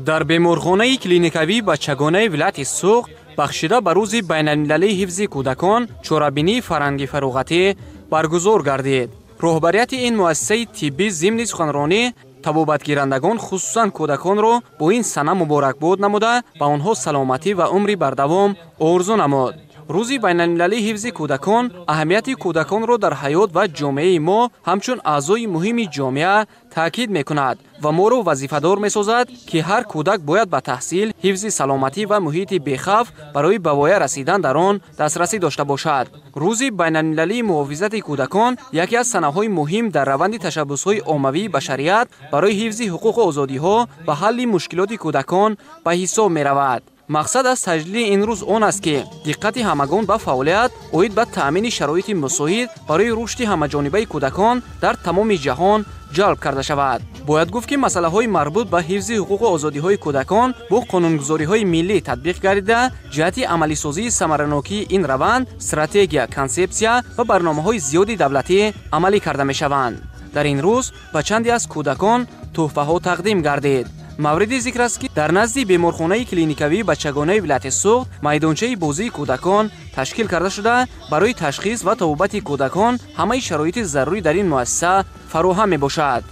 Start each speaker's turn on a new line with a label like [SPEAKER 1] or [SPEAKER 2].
[SPEAKER 1] در بیمارخانه کلینیکوی بچگانه ولایت سوخت بخشیده به روز بین‌المللی حفظ کودکان چورابینی فرنگی فروغتی برگزار گردید. رهبریت این مؤسسه طبی ضمن سخنرانی طبابتگیرندگان خصوصاً کودکان را با این سنه مبارکباد نموده به آنها سلامتی و عمری بردوام آرزو نمود. روز بین‌المللی حفظ کودکان اهمیت کودکان را در حیات و جامعه ما همچون اعضای مهم جامعه تاکید میکند و ما را وظیفه‌دار میسازد که هر کودک باید به تحصیل، حفظ سلامتی و محیط بی‌خوف برای به وای رسیدن در آن دسترسی داشته باشد. روز بین‌المللی محافظت کودکان یکی از سنه‌های مهم در روند تشبس‌های عمومی بشریت برای حفظ حقوق و آزادی‌ها و حل مشکلات کودکان به حساب می‌رود. مقصد از تجلیل این روز آن است که دقت همگان به فعالیت اوید به تأمین شرایط مساعد برای رشد همه‌جانبه کودکان در تمام جهان جلب کرده شود. باید گفت که مسائل مربوط به حفظ حقوق و آزادی‌های کودکان با قانونگذاری‌های ملی تطبیق گردیده جهت عملی سازی ثمره‌ناکی این روند استراتژی، کانسپسیا و برنامه‌های زیادی دولتی عملی کرده می‌شوند. در این روز به چندی از کودکان تحفه‌ها تقدیم گردید. مورد ذکر است که در نزد بیمارخانه کلینیکوی بچگانه ولایت سوخت میدانچه بازی کودکان تشکیل کرده شده برای تشخیص و طبابت کودکان همه شرایط ضروری در این مؤسسه فراهم میباشد.